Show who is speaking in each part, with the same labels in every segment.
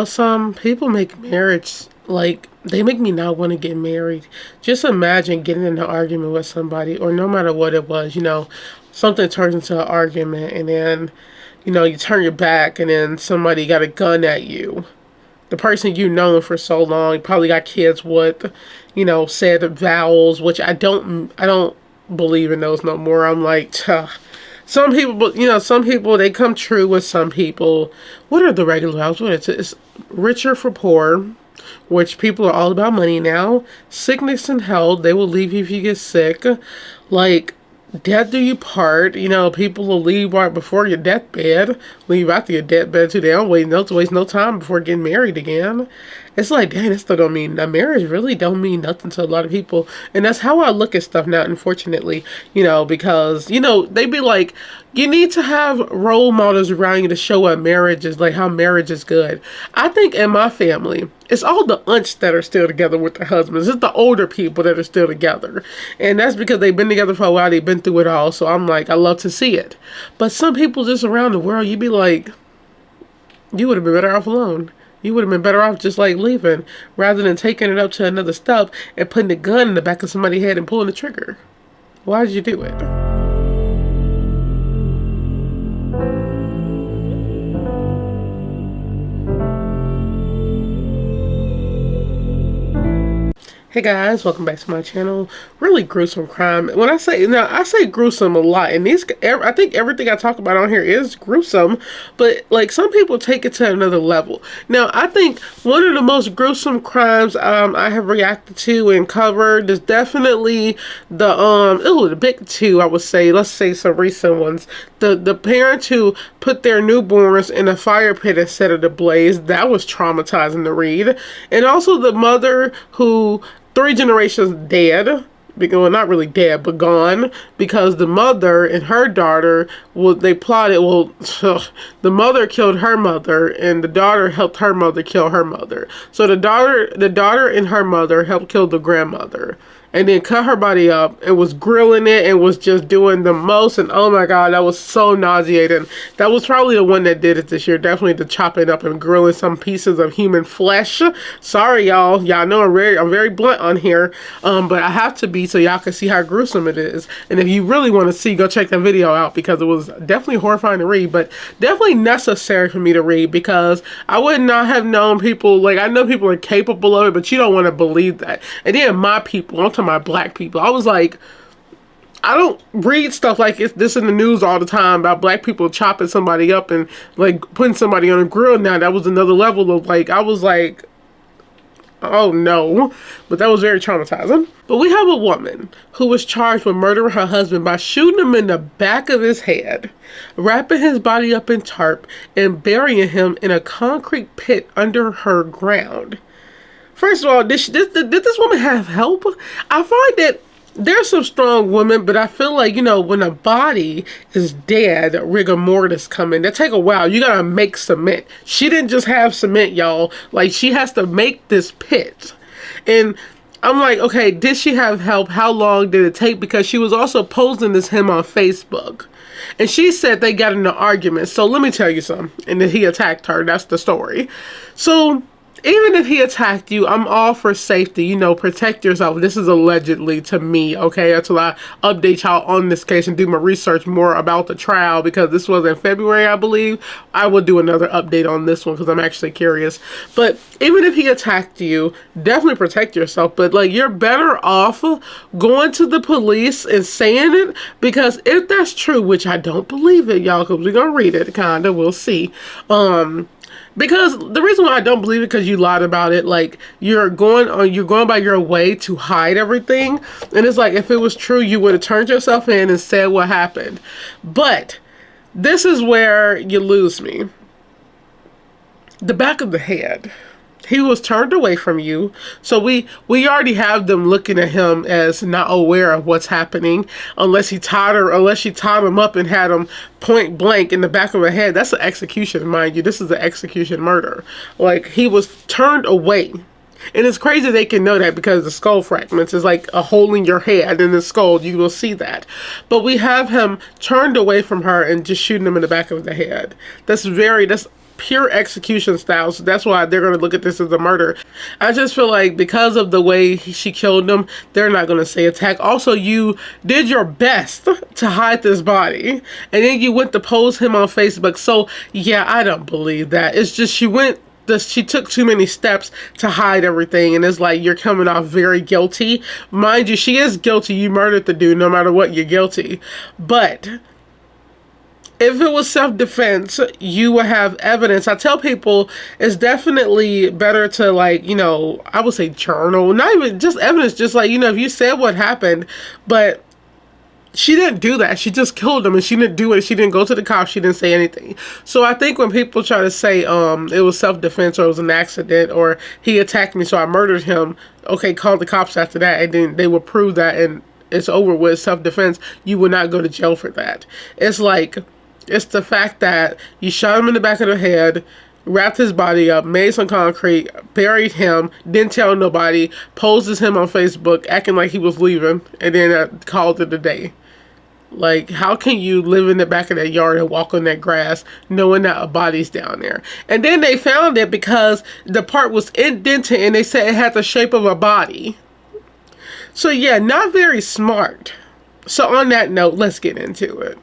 Speaker 1: Some people make marriage like they make me not want to get married. Just imagine getting in an argument with somebody, or no matter what it was, something turns into an argument, and then, you turn your back, and then somebody got a gun at you. The person you known for so long, probably got kids with, said vows, which I don't believe in those no more. I'm like, some people, some people, they come true with some people. What are the regular vows? What is it? It's richer for poor, which people are all about money now. Sickness and health, they will leave you if you get sick. Like, death do you part. People will leave right before your deathbed. Leave after your deathbed too. They don't waste no time before getting married again. It's like, dang, that still don't mean, that marriage really don't mean nothing to a lot of people. And that's how I look at stuff now, unfortunately, because, they be like, you need to have role models around you to show what marriage is, like how marriage is good. I think in my family, it's all the aunts that are still together with their husbands. It's the older people that are still together. And that's because they've been together for a while. They've been through it all. So I'm like, I love to see it. But some people just around the world, you be like, you would have been better off alone. You would have been better off just like leaving rather than taking it up to another step and putting a gun in the back of somebody's head and pulling the trigger. Why did you do it? Hey guys, welcome back to my channel. Really gruesome crime. When I say gruesome a lot, and I think everything I talk about on here is gruesome, but like some people take it to another level. Now, I think one of the most gruesome crimes I have reacted to and covered is definitely the big two. I would say, let's say some recent ones. The parents who put their newborns in a fire pit and set it ablaze. That was traumatizing to read, and also the mother who 3 generations dead, well, not really dead, but gone, because the mother and her daughter, they plotted, the mother killed her mother, and the daughter helped her mother kill her mother. So the daughter and her mother helped kill the grandmother, and then cut her body up and was grilling it and was just doing the most. And oh my God, that was so nauseating. That was probably the one that did it this year. Definitely the chopping up and grilling some pieces of human flesh. Sorry, y'all. Y'all know I'm very blunt on here. But I have to be so y'all can see how gruesome it is. And if you really want to see, go check that video out, because it was definitely horrifying to read, but definitely necessary for me to read, because I would not have known people. Like, I know people are capable of it, but you don't want to believe that. And then my people, I'm talking my black people, I was like, I don't read stuff like this in the news all the time about black people chopping somebody up and like putting somebody on a grill. Now that was another level of like, I was like, oh no. But that was very traumatizing. But we have a woman who was charged with murdering her husband by shooting him in the back of his head, wrapping his body up in tarp, and burying him in a concrete pit under her ground. First of all, did this woman have help? I find that there's some strong women, but I feel like, when a body is dead, rigor mortis come in. That take a while. You gotta make cement. She didn't just have cement, y'all. Like, she has to make this pit. And I'm like, okay, did she have help? How long did it take? Because she was also posting as him on Facebook. And she said they got in an argument. So let me tell you something. And then he attacked her. That's the story. So even if he attacked you, I'm all for safety. Protect yourself. This is allegedly to me, okay? Until I update y'all on this case and do my research more about the trial, because this was in February, I believe. I will do another update on this one because I'm actually curious. But even if he attacked you, definitely protect yourself. But like, you're better off going to the police and saying it, because if that's true, which I don't believe it, y'all, because we're gonna read it, kinda, we'll see. Because the reason why I don't believe it, because you lied about it. Like, you're going by your way to hide everything. And it's like, if it was true, you would have turned yourself in and said what happened. But this is where you lose me. The back of the head. He was turned away from you. So we already have them looking at him as not aware of what's happening, unless she tied him up and had him point blank in the back of her head. That's an execution, mind you. This is an execution murder. Like, he was turned away. And it's crazy they can know that, because the skull fragments is like a hole in your head in the skull. You will see that. But we have him turned away from her and just shooting him in the back of the head. That's pure execution style, so that's why they're going to look at this as a murder. I just feel like because of the way she killed him, they're not going to say attack. Also, you did your best to hide this body, and then you went to post him on Facebook. So yeah, I don't believe that. It's just she took too many steps to hide everything, and it's like you're coming off very guilty. Mind you, she is guilty. You murdered the dude. No matter what, you're guilty. But if it was self-defense, you would have evidence. I tell people it's definitely better to, like, you know, I would say journal, not even just evidence, just like, you know, if you said what happened, but she didn't do that. She just killed him, and she didn't do it. She didn't go to the cops. She didn't say anything. So I think when people try to say it was self-defense, or it was an accident, or he attacked me so I murdered him, okay, call the cops after that, and then they will prove that, and it's over with. Self-defense, you will not go to jail for that. It's like, it's the fact that you shot him in the back of the head, wrapped his body up, made some concrete, buried him, didn't tell nobody, poses him on Facebook acting like he was leaving, and then called it a day. Like, how can you live in the back of that yard and walk on that grass knowing that a body's down there? And then they found it because the part was indented, and they said it had the shape of a body. So yeah, not very smart. So on that note, let's get into it.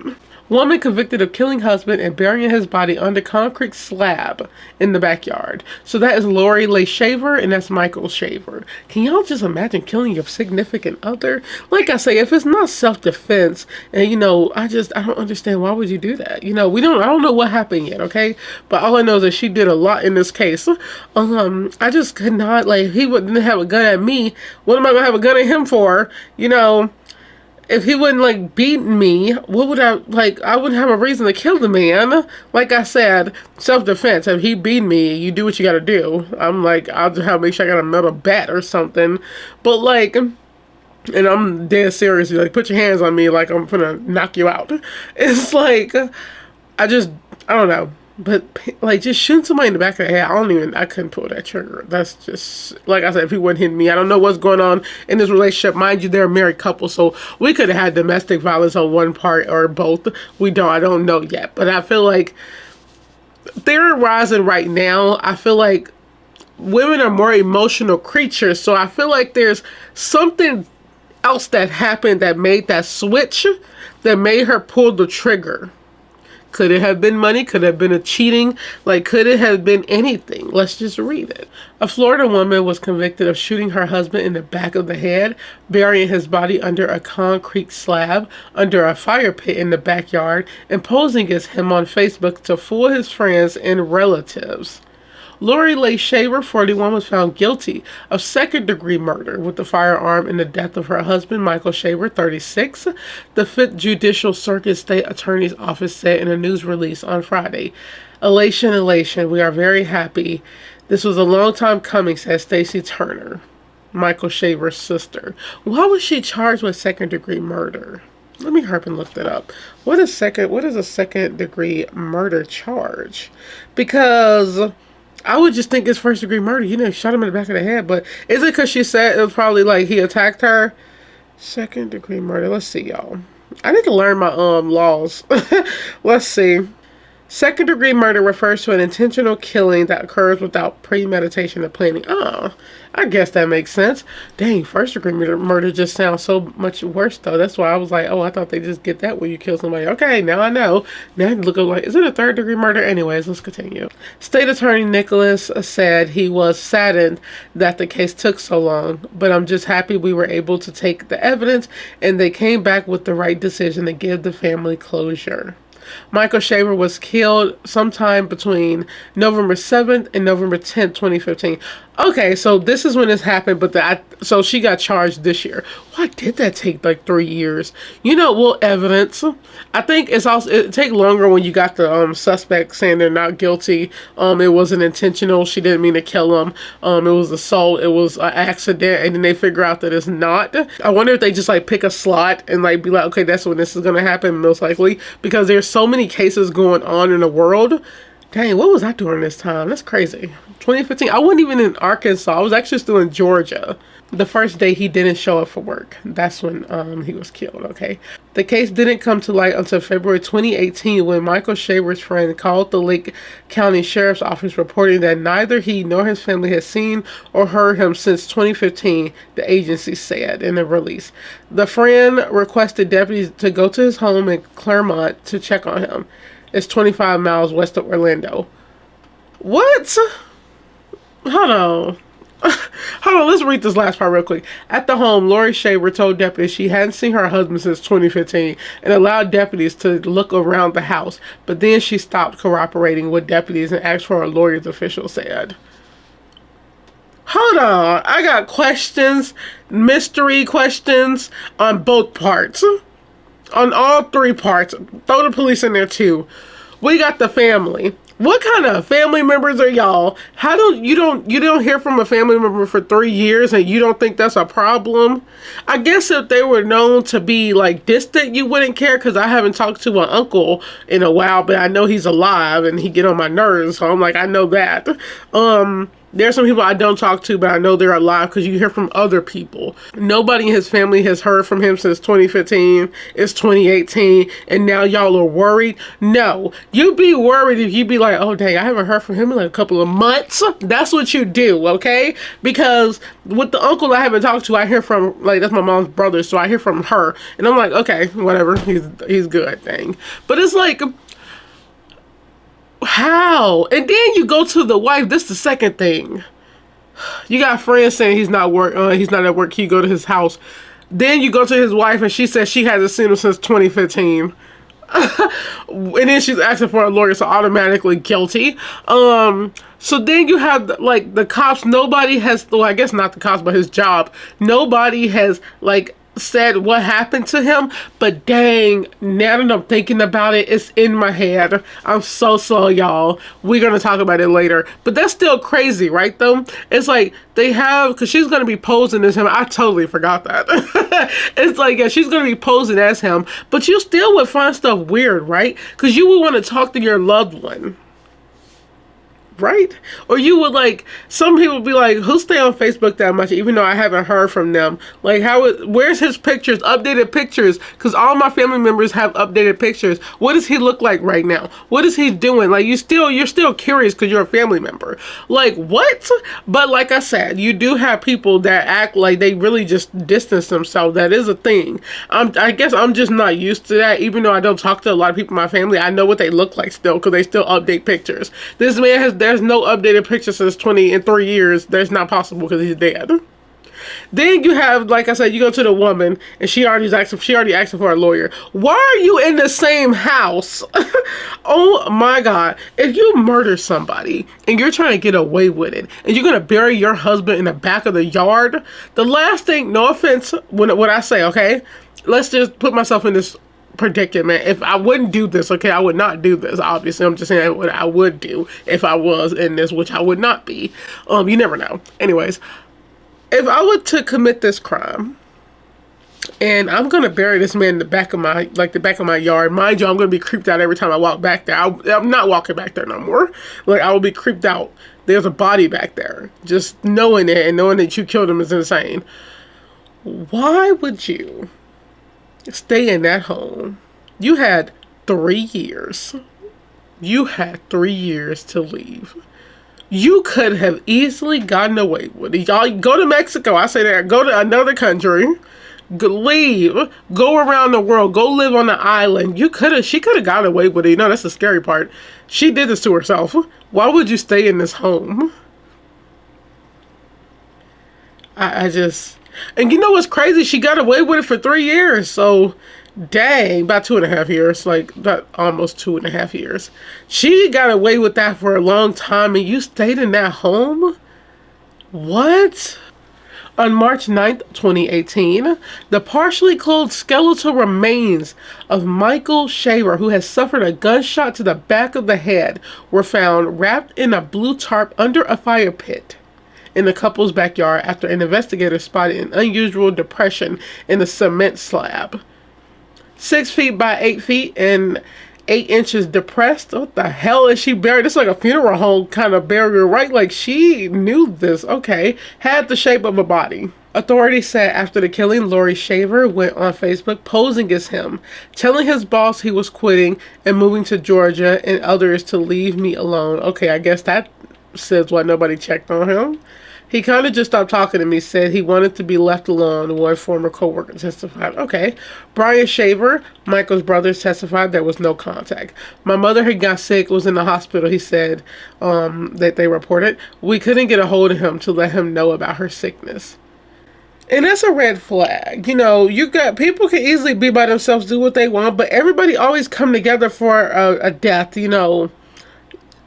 Speaker 1: Woman convicted of killing husband and burying his body under concrete slab in the backyard. So that is Lori Lee Shaver, and that's Michael Shaver. Can y'all just imagine killing your significant other? Like I say, if it's not self-defense, and you know, I don't understand, why would you do that? You know, I don't know what happened yet, okay? But all I know is that she did a lot in this case. I just could not, like, he wouldn't have a gun at me. What am I gonna have a gun at him for? You know, if he wouldn't, like, beat me, what would I, like, I wouldn't have a reason to kill the man. Like I said, self-defense. If he beat me, you do what you gotta do. I'm like, I'll just make sure I got a metal bat or something. But, like, and I'm dead serious, like, put your hands on me, like, I'm gonna knock you out. It's like, I don't know. But, like, just shooting somebody in the back of the head, I couldn't pull that trigger. That's just, like I said, if he wouldn't hit me, I don't know what's going on in this relationship. Mind you, they're a married couple, so we could have had domestic violence on one part or both. I don't know yet. But I feel like, theorizing right now, I feel like women are more emotional creatures, so I feel like there's something else that happened that made that switch, that made her pull the trigger. Could it have been money? Could it have been a cheating? Like, could it have been anything? Let's just read it. A Florida woman was convicted of shooting her husband in the back of the head, burying his body under a concrete slab, under a fire pit in the backyard, and posing as him on Facebook to fool his friends and relatives. Lori Lee Shaver, 41, was found guilty of second-degree murder with the firearm in the death of her husband, Michael Shaver, 36, the 5th Judicial Circuit State Attorney's Office said in a news release on Friday. Elation, elation. We are very happy. This was a long time coming, said Stacy Turner, Michael Shaver's sister. Why was she charged with second-degree murder? Let me hurry and look that up. What is a second-degree murder charge? Because I would just think it's first degree murder. You know, shot him in the back of the head. But is it because she said it was probably like he attacked her? Second degree murder. Let's see, y'all. I need to learn my laws. Let's see. Second degree murder refers to an intentional killing that occurs without premeditation or planning. Oh, I guess that makes sense. Dang, first degree murder just sounds so much worse though. That's why I was like, oh, I thought they just get that when you kill somebody. Okay, now I know. Now I look up like, is it a third degree murder? Anyways, let's continue. State Attorney Nicholas said he was saddened that the case took so long, but I'm just happy we were able to take the evidence and they came back with the right decision to give the family closure. Michael Shaver was killed sometime between November 7th and November 10th, 2015. Okay, so this is when this happened, but so she got charged this year. Why did that take like 3 years? You know, well, evidence. I think it take longer when you got the suspect saying they're not guilty. It wasn't intentional. She didn't mean to kill him. It was assault. It was an accident, and then they figure out that it's not. I wonder if they just like pick a slot and like be like, okay, that's when this is gonna happen, most likely, because there's so many cases going on in the world. Dang, what was I doing this time? That's crazy. 2015. I wasn't even in Arkansas. I was actually still in Georgia. The first day he didn't show up for work. That's when he was killed, okay? The case didn't come to light until February 2018 when Michael Shaver's friend called the Lake County Sheriff's Office reporting that neither he nor his family had seen or heard him since 2015, the agency said in a release. The friend requested deputies to go to his home in Claremont to check on him. It's 25 miles west of Orlando. What? Hold on. Hold on, let's read this last part real quick. At the home, Lori Shaver told deputies she hadn't seen her husband since 2015 and allowed deputies to look around the house. But then she stopped cooperating with deputies and asked for a lawyer's official said. Hold on. I got questions, mystery questions on both parts. On all three parts. Throw the police in there too. We got the family. What kind of family members are y'all? How don't you don't hear from a family member for 3 years and you don't think that's a problem? I guess if they were known to be like distant, you wouldn't care, because I haven't talked to an uncle in a while, but I know he's alive and he get on my nerves, so I'm like, I know that. There's some people I don't talk to, but I know they're alive because you hear from other people. Nobody in his family has heard from him since 2015. It's 2018, and now y'all are worried? No. You'd be worried if you'd be like, oh, dang, I haven't heard from him in like a couple of months. That's what you do, okay? Because with the uncle I haven't talked to, I hear from, like, that's my mom's brother, so I hear from her. And I'm like, okay, whatever. He's good, dang. But it's like, how? And then you go to the wife. This is the second thing. You got friends saying he's not at work. You go to his house. Then you go to his wife and she says she hasn't seen him since 2015. And then she's asking for a lawyer, so automatically guilty. So then you have like the cops. Nobody has, well, I guess not the cops, but his job. Nobody has like said what happened to him, but dang, now that I'm thinking about it, it's in my head. I'm so sorry, y'all. We're gonna talk about it later, but that's still crazy, right? Though it's like they have, because she's gonna be posing as him. I totally forgot that. It's like, yeah, she's gonna be posing as him, but you still would find stuff weird, right? Because you would want to talk to your loved one, right? Or you would, like, some people would be like, who stay on Facebook that much, even though I haven't heard from them? Like, where's his pictures, updated pictures? Because all my family members have updated pictures. What does he look like right now? What is he doing? Like, you're still curious because you're a family member. Like, what? But like I said, you do have people that act like they really just distance themselves. That is a thing. I guess I'm just not used to that. Even though I don't talk to a lot of people in my family, I know what they look like still, because they still update pictures. This man there's no updated picture since 3 years. That's not possible because he's dead. Then you have, like I said, you go to the woman and she already asked for a lawyer. Why are you in the same house? Oh my God. If you murder somebody and you're trying to get away with it and you're going to bury your husband in the back of the yard, the last thing, no offense, when I say, okay, let's just put myself in this predicament. If I wouldn't do this, okay, I would not do this. Obviously, I'm just saying what I would do if I was in this, which I would not be. You never know. Anyways, if I were to commit this crime and I'm gonna bury this man in the back of my yard, mind you, I'm gonna be creeped out every time I walk back there. I'm not walking back there no more. Like, I will be creeped out. There's a body back there. Just knowing it and knowing that you killed him is insane. Why would you stay in that home? You had 3 years. You had 3 years to leave. You could have easily gotten away with it. Y'all go to Mexico. I say that. Go to another country. Leave. Go around the world. Go live on an island. She could have gotten away with it. You know, that's the scary part. She did this to herself. Why would you stay in this home? And you know what's crazy? She got away with it for 3 years. So, dang, about 2.5 years. Like, about almost 2.5 years. She got away with that for a long time, and you stayed in that home? What? On March 9th, 2018, the partially clothed skeletal remains of Michael Shaver, who has suffered a gunshot to the back of the head, were found wrapped in a blue tarp under a fire pit in the couple's backyard after an investigator spotted an unusual depression in the cement slab. 6 feet by 8 feet and 8 inches depressed. What the hell is she buried? It's like a funeral home kind of burial, right? Like she knew this. Okay. Had the shape of a body. Authorities said after the killing, Lori Shaver went on Facebook posing as him, telling his boss he was quitting and moving to Georgia and others to leave me alone. Okay, I guess that says why nobody checked on him. He kind of just stopped talking to me, said he wanted to be left alone, one former co-worker testified. Okay. Brian Shaver, Michael's brother, testified there was no contact. My mother had got sick, was in the hospital, he said, that they reported. We couldn't get a hold of him to let him know about her sickness. And that's a red flag. You know, you got people can easily be by themselves, do what they want, but everybody always come together for a death, you know.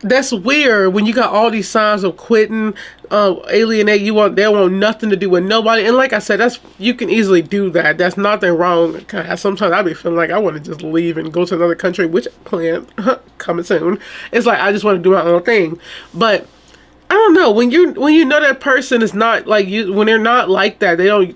Speaker 1: That's weird when you got all these signs of quitting, alienate, they want nothing to do with nobody. And like I said, you can easily do that. That's nothing wrong. Sometimes I be feeling like I want to just leave and go to another country, which I plan coming soon. It's like I just want to do my own thing. But I don't know, when you know that person is not like you, when they're not like that, they don't.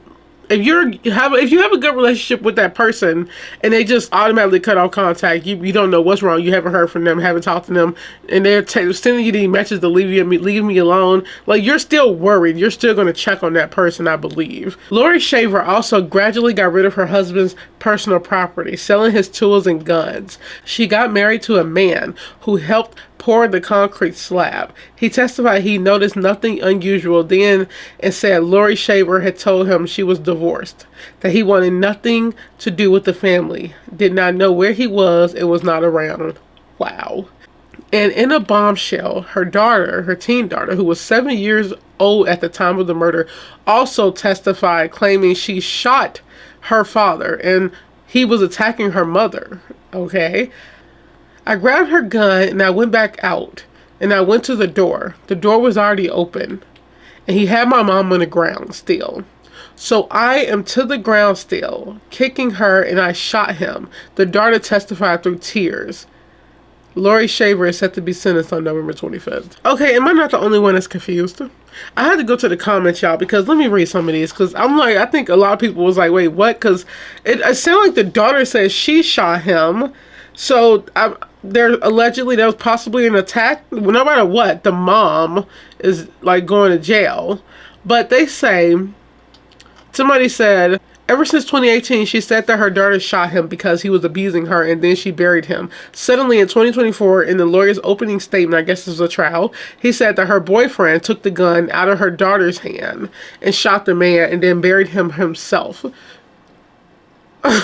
Speaker 1: If you have a good relationship with that person and they just automatically cut off contact, you don't know what's wrong. You haven't heard from them, haven't talked to them, and they're sending you these messages to leave me alone. Like, you're still worried. You're still going to check on that person, I believe. Lori Shaver also gradually got rid of her husband's personal property, selling his tools and guns. She got married to a man who helped pour the concrete slab. He testified he noticed nothing unusual then and said Lori Shaver had told him she was divorced, that he wanted nothing to do with the family, did not know where he was, and was not around. Wow. And in a bombshell, her daughter, her teen daughter, who was 7 years old at the time of the murder, also testified, claiming she shot her father and he was attacking her mother. Okay. I grabbed her gun and I went back out and I went to the door. The door was already open and he had my mom on the ground still. So I am to the ground still, kicking her, and I shot him. The daughter testified through tears. Lori Shaver is set to be sentenced on November 25th. Okay, am I not the only one that's confused? I had to go to the comments, y'all, because let me read some of these, because I'm like, I think a lot of people was like, wait, what? Because it sounded like the daughter says she shot him. So there was possibly an attack. Well, no matter what, the mom is like going to jail. But they say, somebody said, ever since 2018, she said that her daughter shot him because he was abusing her and then she buried him. Suddenly in 2024, in the lawyer's opening statement, I guess this was a trial, he said that her boyfriend took the gun out of her daughter's hand and shot the man and then buried him himself.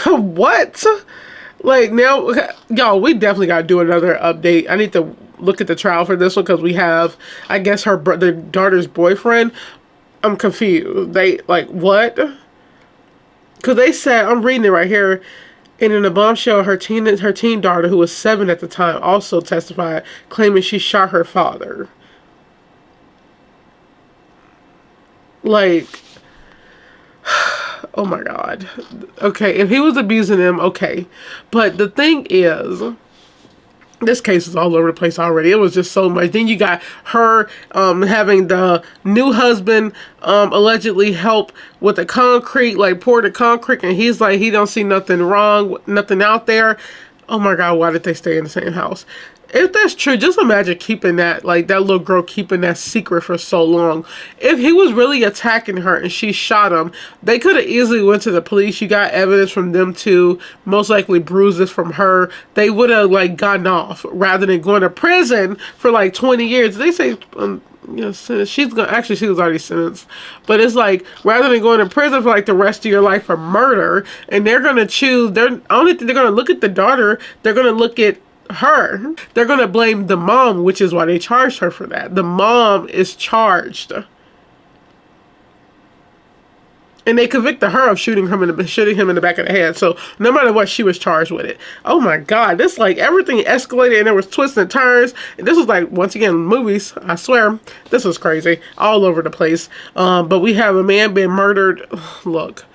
Speaker 1: What? Like, now, y'all, we definitely got to do another update. I need to look at the trial for this one because we have, I guess, the daughter's boyfriend. I'm confused. They, like, what? Because they said, I'm reading it right here, and in a bombshell, her teen daughter, who was 7 at the time, also testified, claiming she shot her father. Like, oh my God. Okay, if he was abusing them, okay. But the thing is, this case is all over the place already. It was just so much. Then you got her having the new husband allegedly help with the concrete, like pour the concrete, and he's like, he don't see nothing wrong, nothing out there. Oh my God, why did they stay in the same house? If that's true, just imagine keeping that, like that little girl keeping that secret for so long. If he was really attacking her and she shot him, they could have easily went to the police. You got evidence from them too, most likely bruises from her. They would have like gotten off rather than going to prison for like 20 years. They say, you know, she was already sentenced, but it's like rather than going to prison for like the rest of your life for murder, and they're gonna choose. I don't think they're gonna look at the daughter. They're gonna look at her. They're gonna blame the mom, which is why they charged her for that. The mom is charged, and they convicted her of shooting him in the back of the head. So no matter what, she was charged with it. Oh my God, this like everything escalated, and there was twists and turns. And this was like, once again, movies. I swear, this was crazy, all over the place. But we have a man being murdered. Look,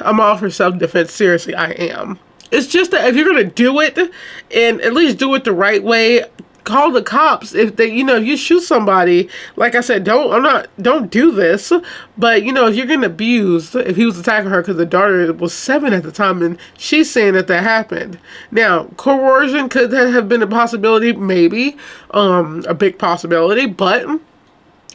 Speaker 1: I'm all for self-defense. Seriously, I am. It's just that if you're going to do it, and at least do it the right way, call the cops if they, you know, if you shoot somebody. Like I said, don't do this. But, you know, if you're getting abused, if he was attacking her, because the daughter was 7 at the time, and she's saying that happened. Now, coercion could have been a possibility, maybe, a big possibility, but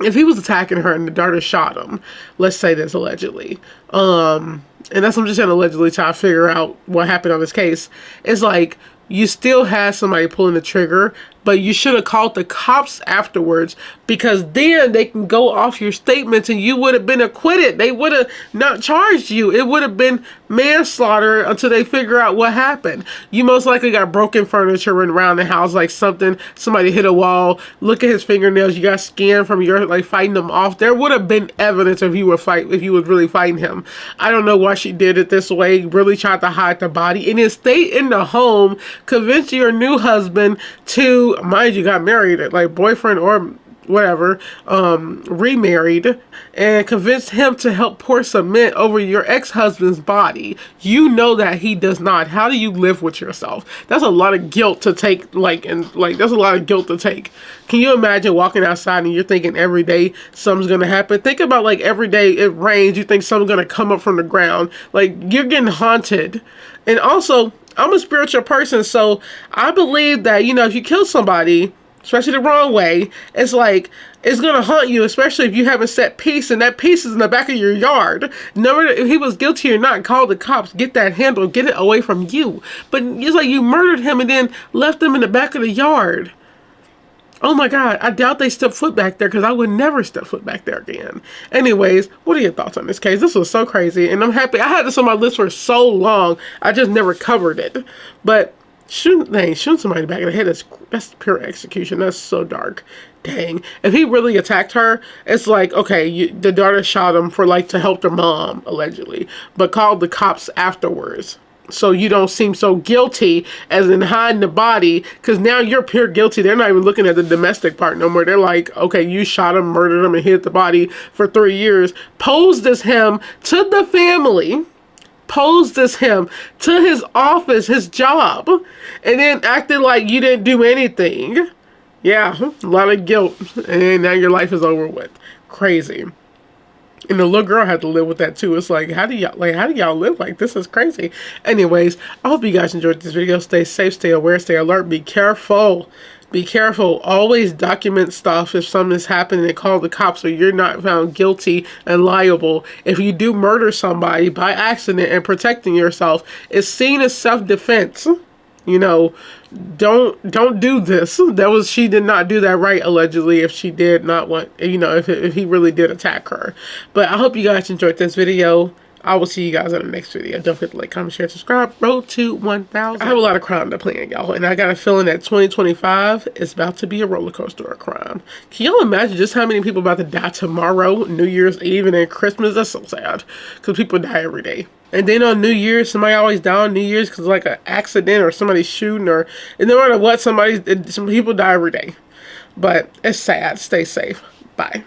Speaker 1: if he was attacking her and the daughter shot him, let's say this allegedly, and that's, I'm just saying allegedly, trying to figure out what happened on this case, it's like, you still had somebody pulling the trigger, but you should have called the cops afterwards, because then they can go off your statements and you would have been acquitted. They would have not charged you. It would have been manslaughter until they figure out what happened. You most likely got broken furniture around the house, like somebody hit a wall. Look at his fingernails. You got skin from your, like, fighting them off. There would have been evidence if you was really fighting him. I don't know why she did it this way. Really tried to hide the body and then stay in the home, convince your new husband to, mind you, got married, like boyfriend or whatever, remarried, and convinced him to help pour cement over your ex-husband's body. You know that he does not. How do you live with yourself? That's a lot of guilt to take, that's a lot of guilt to take. Can you imagine walking outside and you're thinking every day something's gonna happen? Think about, like, every day it rains, you think something's gonna come up from the ground. Like, you're getting haunted. And also, I'm a spiritual person, so I believe that, you know, if you kill somebody, especially the wrong way, it's like, it's going to haunt you, especially if you haven't set peace, and that peace is in the back of your yard. No matter if he was guilty or not, call the cops, get that handle, get it away from you. But it's like you murdered him and then left him in the back of the yard. Oh my God, I doubt they step foot back there, because I would never step foot back there again. Anyways, what are your thoughts on this case? This was so crazy, and I'm happy. I had this on my list for so long, I just never covered it. But shooting somebody in the back of the head, that's pure execution. That's so dark. Dang. If he really attacked her, it's like, okay, the daughter shot him for, like, to help their mom, allegedly, but called the cops afterwards, so you don't seem so guilty as in hiding the body, because now you're pure guilty. They're not even looking at the domestic part no more. They're like, okay, you shot him, murdered him, and hid the body for 3 years, posed as him to the family, posed as him to his office, his job, and then acted like you didn't do anything. Yeah, a lot of guilt, and now your life is over with. Crazy. And the little girl had to live with that too. It's like, how do y'all live like this? Is crazy. Anyways, I hope you guys enjoyed this video. Stay safe, stay aware, stay alert, be careful. Be careful. Always document stuff if something's happening and call the cops so you're not found guilty and liable. If you do murder somebody by accident and protecting yourself, it's seen as self-defense. You know, don't do this. She did not do that right, allegedly, if she did not want, you know, if he really did attack her. But I hope you guys enjoyed this video. I will see you guys in the next video. Don't forget to like, comment, share, subscribe. Road to 1,000. I have a lot of crime to plan, y'all. And I got a feeling that 2025 is about to be a roller coaster of crime. Can y'all imagine just how many people about to die tomorrow, New Year's Eve, and then Christmas? That's so sad. Because people die every day. And then on New Year's, somebody always die on New Year's because like an accident or somebody shooting, or and no matter what, some people die every day. But it's sad. Stay safe. Bye.